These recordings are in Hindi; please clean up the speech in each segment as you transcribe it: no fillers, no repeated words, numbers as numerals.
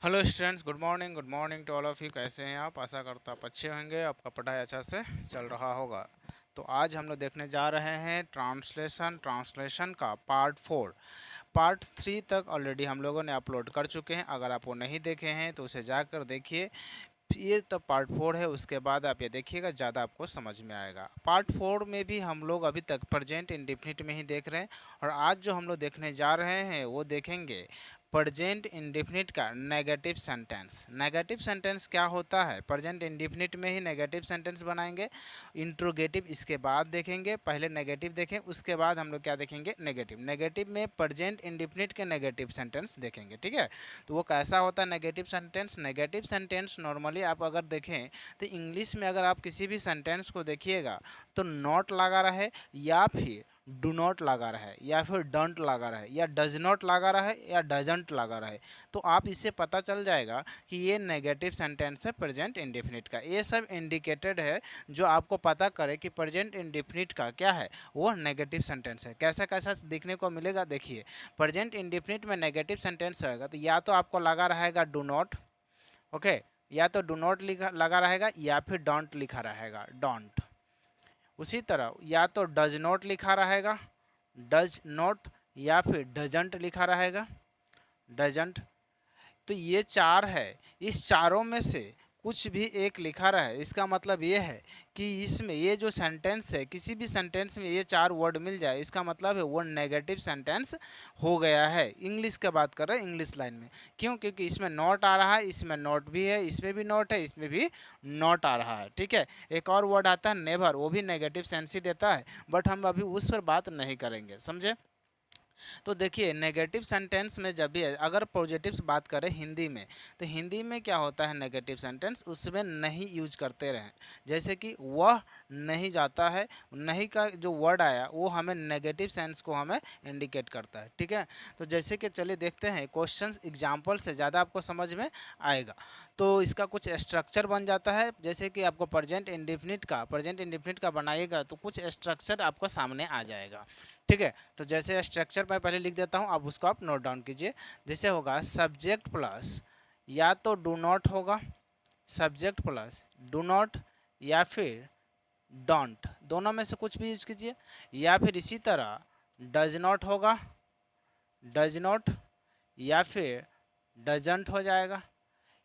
Hello students, good morning to all of you. कैसे हैं आप? आशा करता आप अच्छे होंगे, आपका पढ़ाई अच्छा से चल रहा होगा। तो आज हम लोग देखने जा रहे हैं ट्रांसलेशन का पार्ट 4। पार्ट 3 तक ऑलरेडी हम लोगों ने अपलोड कर चुके हैं। अगर आप वो नहीं देखे हैं तो उसे जाकर देखिए। ये तो पार्ट 4 है, उसके बाद आप ये देखिएगा, ज़्यादा आपको समझ में आएगा। पार्ट 4 में भी हम लोग अभी तक प्रेजेंट इंडेफिनिट में ही देख रहे हैं, और आज जो हम लोग देखने जा रहे हैं वो देखेंगे प्रेजेंट इंडेफिनिट का नेगेटिव सेंटेंस। नेगेटिव सेंटेंस क्या होता है? प्रेजेंट इंडेफिनिट में ही नेगेटिव सेंटेंस बनाएंगे। इंट्रोगेटिव इसके बाद देखेंगे। पहले नेगेटिव देखें, उसके बाद हम लोग क्या देखेंगे? नेगेटिव। नेगेटिव में प्रेजेंट इंडेफिनिट के नेगेटिव सेंटेंस देखेंगे, ठीक है। तो वो कैसा होता है negative sentence? Negative sentence normally आप अगर देखें तो इंग्लिश में अगर आप किसी भी सेंटेंस को देखिएगा तो नॉट लगा रहे, या फिर डू नॉट लगा रहा है, या फिर डोंट लगा रहा है, या डज नॉट लगा रहा है, या डजंट लगा रहा है, तो आप इससे पता चल जाएगा कि ये नेगेटिव सेंटेंस है प्रेजेंट इंडेफिनिट का। ये सब इंडिकेटेड है जो आपको पता करे कि प्रेजेंट इंडेफिनिट का क्या है, वो नेगेटिव सेंटेंस है। कैसा कैसा देखने को मिलेगा, देखिए। प्रेजेंट इंडेफिनिट में नेगेटिव सेंटेंस रहेगा तो या तो आपको लगा रहेगा डू नॉट, ओके, या तो डू नॉट लिखा लगा रहेगा, या फिर डोंट लिखा रहेगा, डोंट। उसी तरह या तो डज नॉट लिखा रहेगा, डज नॉट, या फिर डजंट लिखा रहेगा, डजंट। तो ये चार है, इस चारों में से कुछ भी एक लिखा रहा है, इसका मतलब ये है कि इसमें ये जो सेंटेंस है, किसी भी सेंटेंस में ये चार वर्ड मिल जाए, इसका मतलब है वो नेगेटिव सेंटेंस हो गया है। इंग्लिश की बात कर रहे हैं, इंग्लिश लाइन में। क्यों? क्योंकि इसमें नॉट आ रहा है, इसमें नॉट भी है, इसमें भी नॉट है, इसमें भी नॉट आ रहा है, ठीक है। एक और वर्ड आता है नेवर, वो भी नेगेटिव सेंस ही देता है, बट हम अभी उस पर बात नहीं करेंगे, समझे। तो देखिए, नेगेटिव सेंटेंस में जब भी अगर पॉजिटिव बात करें हिंदी में, तो हिंदी में क्या होता है नेगेटिव सेंटेंस, उसमें नहीं यूज करते रहें। जैसे कि वह नहीं जाता है, नहीं का जो वर्ड आया वो हमें नेगेटिव सेंस को हमें इंडिकेट करता है, ठीक है। तो जैसे कि चलिए देखते हैं क्वेश्चंस, एग्जाम्पल से ज़्यादा आपको समझ में आएगा। तो इसका कुछ स्ट्रक्चर बन जाता है, जैसे कि आपको प्रेजेंट इंडेफिनिट का बनाइएगा तो कुछ स्ट्रक्चर आपको सामने आ जाएगा, ठीक है। तो जैसे स्ट्रक्चर मैं पहले लिख देता हूँ, अब उसको आप नोट डाउन कीजिए। जैसे होगा सब्जेक्ट प्लस या तो डू नॉट होगा, सब्जेक्ट प्लस डू नॉट, या फिर डोंट, दोनों में से कुछ भी यूज कीजिए। या फिर इसी तरह डज नॉट होगा, डज नॉट, या फिर डजंट हो जाएगा।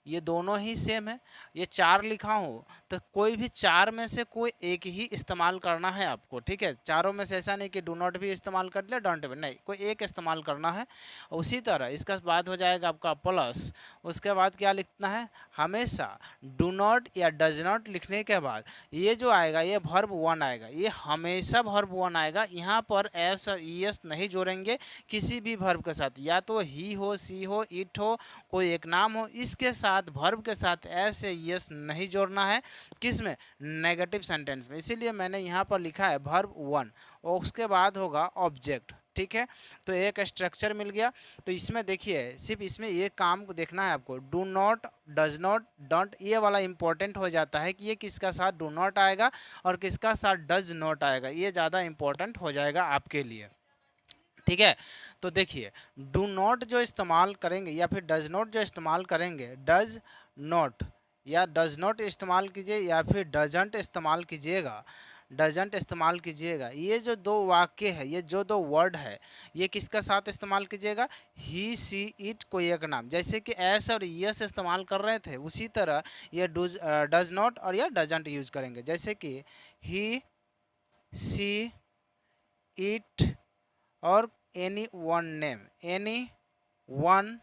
ये दोनों ही सेम है। ये चार लिखा हूँ तो कोई भी चार में से कोई एक ही इस्तेमाल करना है आपको, ठीक है। चारों में से ऐसा नहीं कि डू नॉट भी इस्तेमाल कर लिया, डोंट भी नहीं, कोई एक इस्तेमाल करना है। उसी तरह इसका बाद हो जाएगा आपका प्लस, उसके बाद क्या लिखना है, हमेशा डू नॉट या डज नॉट लिखने के बाद ये जो आएगा ये वर्ब 1 आएगा, ये हमेशा वर्ब 1 आएगा। यहाँ पर एस और ई एस नहीं जोड़ेंगे किसी भी वर्ब के साथ, या तो ही हो, सी हो, इट हो, कोई एक नाम हो, इसके साथ वर्ब के साथ एस या यस नहीं जोड़ना है। किस में? नेगेटिव सेंटेंस में। इसीलिए मैंने यहाँ पर लिखा है वर्ब 1, और उसके बाद होगा ऑब्जेक्ट, ठीक है। तो एक स्ट्रक्चर मिल गया। तो इसमें देखिए, सिर्फ इसमें ये काम को देखना है आपको, do not, does not, don't, ये वाला इंपॉर्टेंट हो जाता है कि ये किसका साथ डू नॉट आएगा और किसका साथ डज नॉट आएगा, ये ज़्यादा इंपॉर्टेंट हो जाएगा आपके लिए, ठीक है। तो देखिए, डू नॉट जो इस्तेमाल करेंगे या फिर डज नॉट जो इस्तेमाल करेंगे, डज नॉट या डज नॉट इस्तेमाल कीजिए, या फिर डजंट इस्तेमाल कीजिएगा, डजंट इस्तेमाल कीजिएगा। ये जो दो वाक्य है, ये जो दो वर्ड है, ये किसका साथ इस्तेमाल कीजिएगा, ही, सी, इट, कोई एक नाम। जैसे कि एस और यस इस्तेमाल कर रहे थे, उसी तरह ये डज नॉट और या डजंट यूज करेंगे। जैसे कि ही, सी, इट, और any one name, any one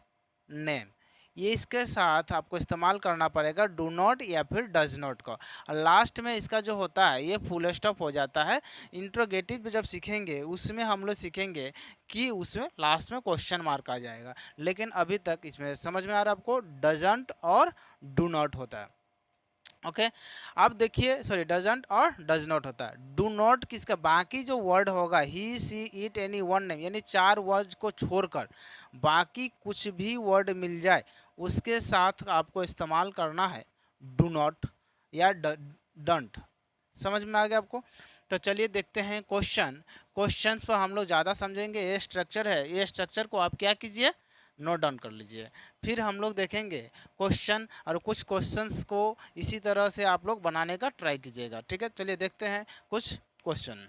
name, ये इसके साथ आपको इस्तेमाल करना पड़ेगा डू नॉट या फिर डज नॉट का। और लास्ट में इसका जो होता है ये फुल स्टॉप हो जाता है। इंट्रोगेटिव जब सीखेंगे उसमें हम लोग सीखेंगे कि उसमें लास्ट में क्वेश्चन मार्क आ जाएगा, लेकिन अभी तक इसमें समझ में आ रहा है आपको, डजंट और डू नॉट होता है, ओके। अब देखिए, सॉरी, डजंट और डज नॉट होता है। डू नॉट किसका, बाकी जो वर्ड होगा ही, she, it, any one name, यानी चार वर्ड को छोड़कर बाकी कुछ भी वर्ड मिल जाए उसके साथ आपको इस्तेमाल करना है डू नॉट या डंट। समझ में आ गया आपको? तो चलिए देखते हैं क्वेश्चंस पर हम लोग ज़्यादा समझेंगे। ये स्ट्रक्चर है, ये स्ट्रक्चर को आप क्या कीजिए, नोट डाउन कर लीजिए। फिर हम लोग देखेंगे क्वेश्चन, और कुछ क्वेश्चंस को इसी तरह से आप लोग बनाने का ट्राई कीजिएगा। ठीक है, चलिए देखते हैं कुछ क्वेश्चन।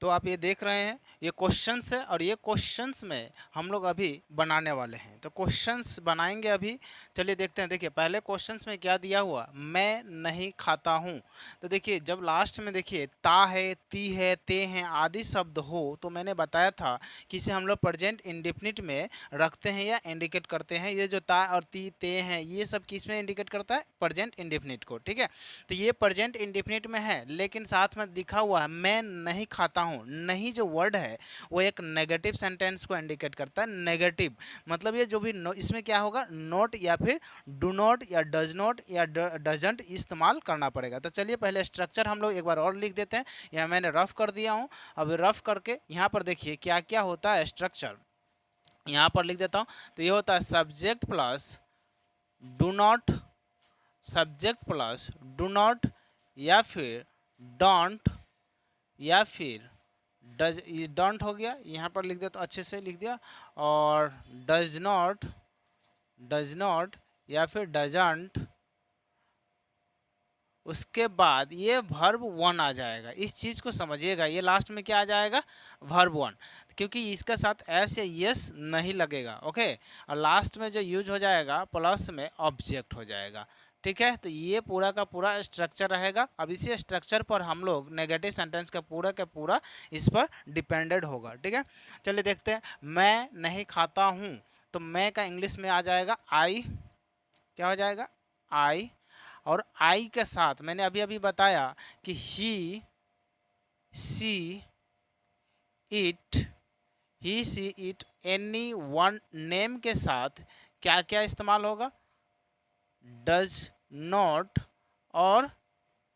तो आप ये देख रहे हैं, ये क्वेश्चंस है और ये क्वेश्चंस में हम लोग अभी बनाने वाले हैं। तो क्वेश्चंस बनाएंगे अभी। चलिए देखते हैं। देखिए पहले क्वेश्चंस में क्या दिया हुआ, मैं नहीं खाता हूँ। तो देखिए जब लास्ट में देखिए ता है, ती है, ते हैं आदि शब्द हो, तो मैंने बताया था कि इसे हम लोग प्रेजेंट इंडेफिनिट में रखते हैं या इंडिकेट करते हैं। ये जो ता और ती, ते हैं, ये सब किस में इंडिकेट करता है, प्रेजेंट इंडेफिनिट को। ठीक है, तो ये प्रेजेंट इंडेफिनिट में है, लेकिन साथ में लिखा हुआ है मैं नहीं खाता हूँ। नहीं जो वर्ड है वो एक नेगेटिव सेंटेंस को इंडिकेट करता है। नेगेटिव मतलब ये जो भी इसमें क्या होगा, नॉट या फिर डू नॉट या डज नॉट या डजंट इस्तेमाल करना पड़ेगा। तो चलिए पहले स्ट्रक्चर हम लोग एक बार और लिख देते हैं। यह मैंने रफ कर दिया हूँ। अब रफ करके यहाँ पर देखिए क्या क्या होता है स्ट्रक्चर, यहाँ पर लिख देता हूँ। तो ये होता है subject plus do not, subject plus do not, या फिर डोंट, या फिर डज। डोंट हो गया, यहाँ पर लिख दिया तो अच्छे से लिख दिया। और डज नॉट, डज नॉट या फिर डजंट। उसके बाद ये वर्ब वन आ जाएगा। इस चीज़ को समझिएगा, ये लास्ट में क्या आ जाएगा, वर्ब वन, क्योंकि इसके साथ एस या यस नहीं लगेगा। ओके, और लास्ट में जो यूज हो जाएगा प्लस में ऑब्जेक्ट हो जाएगा। ठीक है, तो ये पूरा का पूरा स्ट्रक्चर रहेगा। अब इसी स्ट्रक्चर पर हम लोग नेगेटिव सेंटेंस का पूरा इस पर डिपेंडेड होगा। ठीक है, चलिए देखते हैं। मैं नहीं खाता हूँ, तो मैं का इंग्लिश में आ जाएगा आई। क्या हो जाएगा, आई। और आई के साथ मैंने अभी अभी बताया कि he, she, it, he, she, it, any one name के साथ क्या क्या इस्तेमाल होगा, डज नॉट और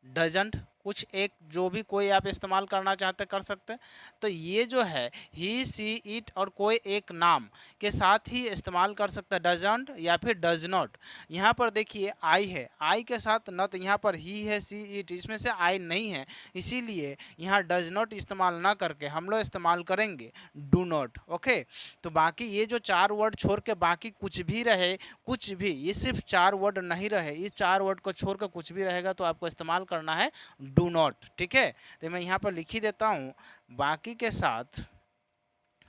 डजंट। कुछ एक जो भी कोई आप इस्तेमाल करना चाहते कर सकते हैं। तो ये जो है ही, सी, इट और कोई एक नाम के साथ ही इस्तेमाल कर सकता है, डजंट या फिर डज नॉट। यहाँ पर देखिए आई है, आई के साथ न तो यहाँ पर ही है, सी, इट, इसमें से आई नहीं है, इसीलिए यहाँ डज नॉट इस्तेमाल ना करके हम लोग इस्तेमाल करेंगे डू नॉट। ओके, तो बाकी ये जो चार वर्ड छोड़ के बाकी कुछ भी रहे, कुछ भी, ये सिर्फ चार वर्ड नहीं रहे, इस चार वर्ड को छोड़ कर कुछ भी रहेगा तो आपको इस्तेमाल करना है डू नॉट। ठीक है, तो मैं यहाँ पर लिख ही देता हूँ, बाकी के साथ,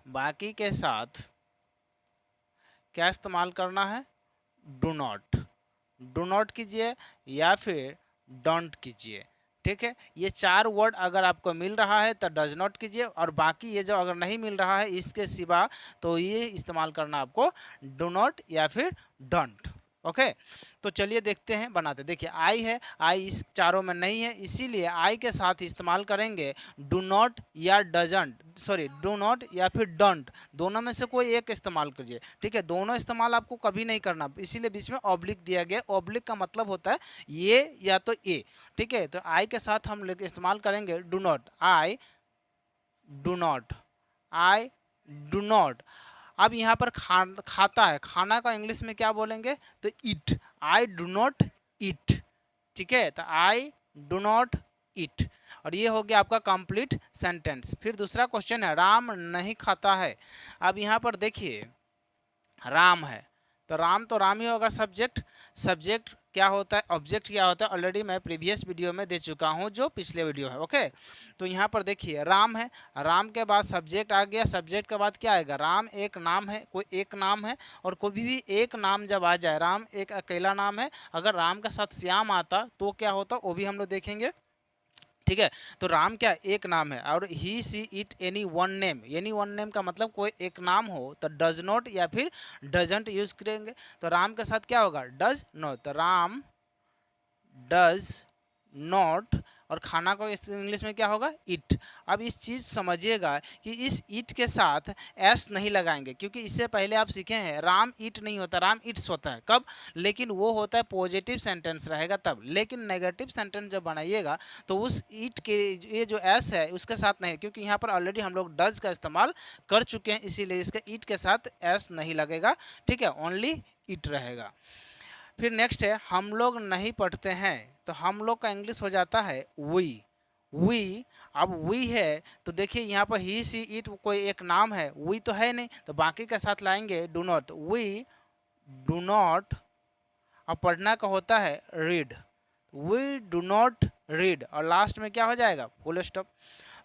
बाकी के साथ क्या इस्तेमाल करना है, डू नॉट। डू नॉट कीजिए या फिर डोंट कीजिए। ठीक है, ये चार वर्ड अगर आपको मिल रहा है तो डज नॉट कीजिए, और बाकी ये जो अगर नहीं मिल रहा है इसके सिवा तो ये इस्तेमाल करना आपको डू नॉट या फिर डोंट। ओके, तो चलिए देखते हैं बनाते। देखिए आई है, आई इस चारों में नहीं है, इसीलिए आई के साथ इस्तेमाल करेंगे डू नॉट या डजंट, सॉरी डू नॉट या फिर डोंट, दोनों में से कोई एक इस्तेमाल कीजिए। ठीक है, दोनों इस्तेमाल आपको कभी नहीं करना, इसीलिए बीच में ऑब्लिक दिया गया। ऑब्लिक का मतलब होता है ये या तो ए। ठीक है, तो आई के साथ हम लोग इस्तेमाल करेंगे do not, I do not, I do not. अब यहाँ पर खाता है, खाना का इंग्लिश में क्या बोलेंगे, तो it, I do not it. ठीक है, तो आई डू नॉट इट, और ये हो गया आपका कंप्लीट सेंटेंस। फिर दूसरा क्वेश्चन है राम नहीं खाता है। अब यहाँ पर देखिए राम है, तो राम ही होगा सब्जेक्ट। सब्जेक्ट क्या होता है, ऑब्जेक्ट क्या होता है, ऑलरेडी मैं प्रीवियस वीडियो में दे चुका हूँ, जो पिछले वीडियो है। ओके, तो यहाँ पर देखिए राम है, राम के बाद सब्जेक्ट आ गया, सब्जेक्ट के बाद क्या आएगा, राम एक नाम है, कोई एक नाम है, और कोई भी एक नाम जब आ जाए, राम एक अकेला नाम है, अगर राम के साथ श्याम आता तो क्या होता वो भी हम लोग देखेंगे। ठीक है, तो राम क्या एक नाम है, और he, she, it, any one name. Any one name का मतलब कोई एक नाम हो तो डज नॉट या फिर डजंट यूज करेंगे। तो राम के साथ क्या होगा, डज नॉट, तो राम डज नॉट, और खाना को इस इंग्लिश में क्या होगा, इट। अब इस चीज़ समझिएगा कि इस इट के साथ एस नहीं लगाएंगे, क्योंकि इससे पहले आप सीखे हैं राम इट नहीं होता, राम इट्स होता है। कब, लेकिन वो होता है पॉजिटिव सेंटेंस रहेगा तब, लेकिन नेगेटिव सेंटेंस जब बनाइएगा तो उस इट के ये जो एस है उसके साथ नहीं, क्योंकि यहाँ पर ऑलरेडी हम लोग डज का इस्तेमाल कर चुके हैं, इसीलिए इसके इट के साथ एस नहीं लगेगा। ठीक है, ओनली इट रहेगा। फिर नेक्स्ट है हम लोग नहीं पढ़ते हैं, तो हम लोग का इंग्लिश हो जाता है वी। वी, अब वी है तो देखिए यहाँ पर ही सी इट कोई एक नाम है, वी तो है नहीं, तो बाकी के साथ लाएंगे do not, we do not. अब पढ़ना का होता है read, we do not read, और लास्ट में क्या हो जाएगा, फुल स्टॉप।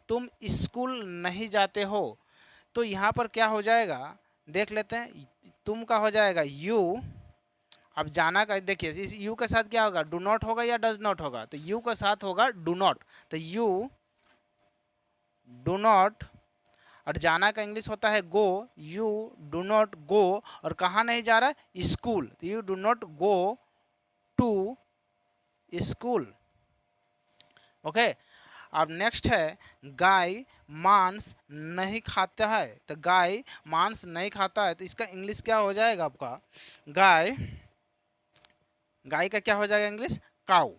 तुम स्कूल नहीं जाते हो, तो यहाँ पर क्या हो जाएगा देख लेते हैं, तुम का हो जाएगा यू। अब जाना का देखिए इस यू के साथ क्या होगा, डू नॉट होगा या डज नॉट होगा, तो यू के साथ होगा डू नॉट, तो यू डू नॉट। और जाना का इंग्लिश होता है go, you do not go, और कहाँ नहीं जा रहा है, स्कूल, तो you do not go to school. Okay. अब नेक्स्ट है गाय मांस नहीं खाता है, तो गाय मांस नहीं खाता है, तो इसका इंग्लिश क्या हो जाएगा आपका, गाय, गाय का क्या हो जाएगा इंग्लिश, काऊ,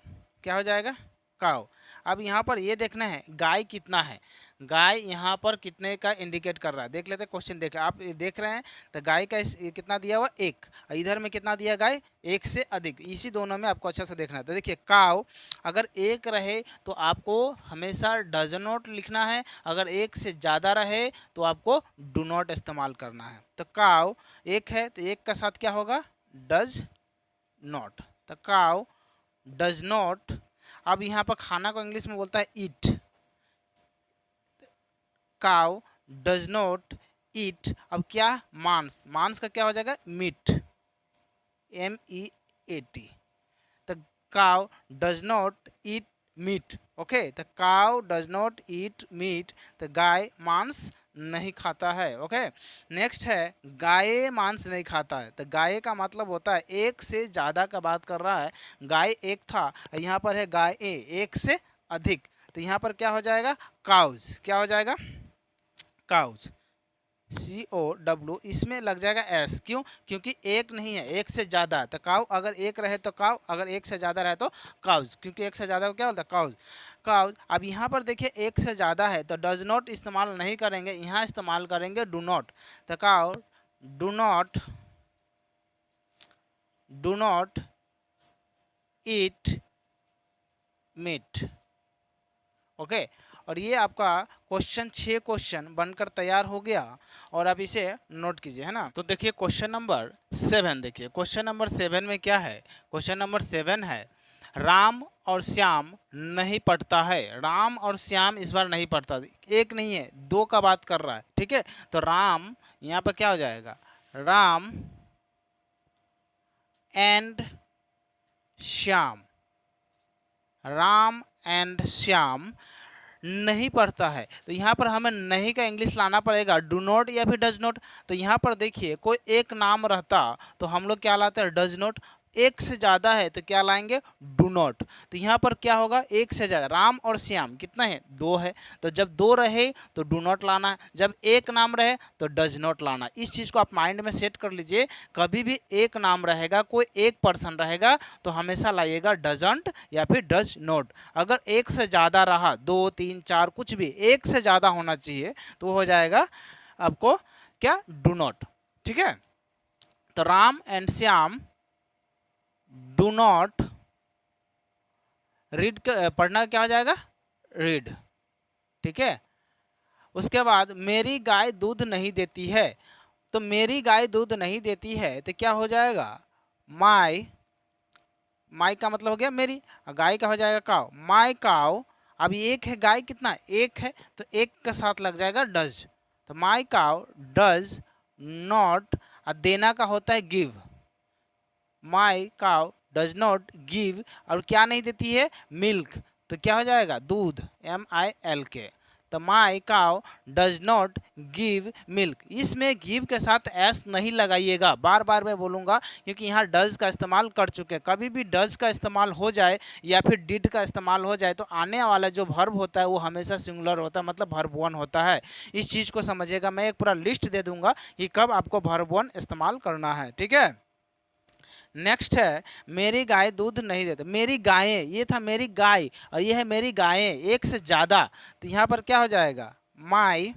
क्या हो जाएगा, काऊ। अब यहाँ पर ये देखना है गाय कितना है, गाय यहाँ पर कितने का इंडिकेट कर रहा है, देख लेते हैं क्वेश्चन, देख आप देख रहे हैं, तो गाय का कितना दिया हुआ, एक, इधर में कितना दिया गाय, एक से अधिक, इसी दोनों में आपको अच्छा से देखना है। तो देखिए काव अगर एक रहे तो आपको हमेशा डज नॉट लिखना है, अगर एक से ज़्यादा रहे तो आपको डू नॉट इस्तेमाल करना है। तो काव एक है तो एक का साथ क्या होगा, डज नॉट, तो काव डज नॉट। अब यहाँ पर खाना को इंग्लिश में बोलता है ईट, काव डज नॉट ईट। अब क्या, मांस, मांस का क्या हो जाएगा, मीट, MEAT, तो काव does not eat meat. Okay, तो काव डज नॉट ईट मीट, तो गाय मांस नहीं खाता है। ओके। नेक्स्ट है गाय मांस नहीं खाता है, तो गाय का मतलब होता है एक से ज़्यादा का बात कर रहा है, गाय एक था, यहाँ पर है गाय एक से अधिक, तो यहाँ पर क्या हो जाएगा, काउज, क्या हो जाएगा, काउज, COW, इसमें लग जाएगा S, क्यों, क्योंकि एक नहीं है, एक से ज़्यादा है, तो काउ अगर एक रहे तो काउ, अगर एक से ज़्यादा रहे तो काउज, क्योंकि एक से ज़्यादा को क्या बोलता है, काउज, काउज। अब यहाँ पर देखिए एक से ज़्यादा है तो डज नॉट इस्तेमाल नहीं करेंगे, यहाँ इस्तेमाल करेंगे डू नॉट, तो cow do not, do not eat meat. Okay. और ये आपका क्वेश्चन 6 क्वेश्चन बनकर तैयार हो गया, और आप इसे नोट कीजिए, है ना। तो देखिए क्वेश्चन नंबर 7, देखिए क्वेश्चन नंबर 7 में क्या है, क्वेश्चन नंबर 7 है राम और श्याम नहीं पढ़ता है, राम और श्याम इस बार नहीं पढ़ता, एक नहीं है, दो का बात कर रहा है, ठीक है। तो राम यहाँ पर क्या हो जाएगा, राम एंड श्याम, राम एंड श्याम नहीं पढ़ता है, तो यहाँ पर हमें नहीं का इंग्लिश लाना पड़ेगा, डू नॉट या फिर डज नॉट। तो यहाँ पर देखिए कोई एक नाम रहता तो हम लोग क्या लाते हैं, डज नॉट, एक से ज़्यादा है तो क्या लाएंगे, डू नॉट। तो यहाँ पर क्या होगा, एक से ज़्यादा, राम और श्याम कितना है, दो है, तो जब दो रहे तो डू नॉट लाना है, जब एक नाम रहे तो डज नॉट लाना। इस चीज़ को आप माइंड में सेट कर लीजिए, कभी भी एक नाम रहेगा, कोई एक पर्सन रहेगा तो हमेशा लाइएगा डजंट या फिर डज नॉट। अगर एक से ज़्यादा रहा, 2 3 4 कुछ भी एक से ज़्यादा होना चाहिए तो हो जाएगा आपको क्या, डू नॉट, ठीक है। तो Ram and Shyam do not read, पढ़ना क्या हो जाएगा, रीड, ठीक है। उसके बाद मेरी गाय दूध नहीं देती है, तो मेरी गाय दूध नहीं देती है तो क्या हो जाएगा, माई, माई का मतलब हो गया मेरी, गाय का हो जाएगा काव, माई काव। अब एक है गाय कितना, एक है, तो एक के साथ लग जाएगा डज, तो माई काव डज नॉट। देना का होता है गिव, माई काव डज नॉट गिव, और क्या नहीं देती है, मिल्क, तो क्या हो जाएगा, दूध, MILK, तो माई काव डज नॉट गिव मिल्क। इसमें गिव के साथ एस नहीं लगाइएगा, बार बार मैं बोलूँगा, क्योंकि यहाँ डज का इस्तेमाल कर चुके हैं। कभी भी डज का इस्तेमाल हो जाए या फिर डिड का इस्तेमाल हो जाए तो आने वाला जो वर्ब होता है वो हमेशा सिंगुलर होता है, मतलब वर्ब 1 होता है। इस चीज़ को समझिएगा, मैं एक पूरा लिस्ट दे दूंगा कि कब आपको वर्ब 1 इस्तेमाल करना है, ठीक है। नेक्स्ट है मेरी गाय दूध नहीं देती, मेरी गायें, ये था मेरी गाय और ये है मेरी गायें, एक से ज़्यादा, तो यहाँ पर क्या हो जाएगा, माई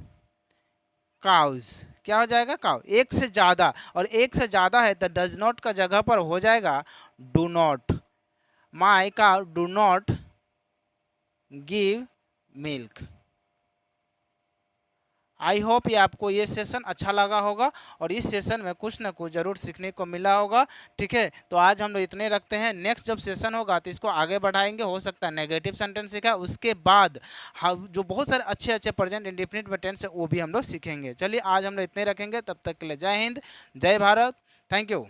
काउज, क्या हो जाएगा, काउ, एक से ज़्यादा, और एक से ज़्यादा है तो डज नॉट का जगह पर हो जाएगा do not, my cow do not give milk. I hope ये आपको ये सेशन अच्छा लगा होगा और इस सेशन में कुछ ना कुछ ज़रूर सीखने को मिला होगा। ठीक है, तो आज हम लोग इतने रखते हैं। नेक्स्ट जब सेशन होगा तो इसको आगे बढ़ाएंगे। हो सकता है नेगेटिव सेंटेंस सीखा, उसके बाद हम जो बहुत सारे अच्छे अच्छे प्रेजेंट इंडेफिनिट टेंस है वो भी हम लोग सीखेंगे। चलिए आज हम लोग इतने रखेंगे, तब तक के लिए जय हिंद, जय भारत, थैंक यू।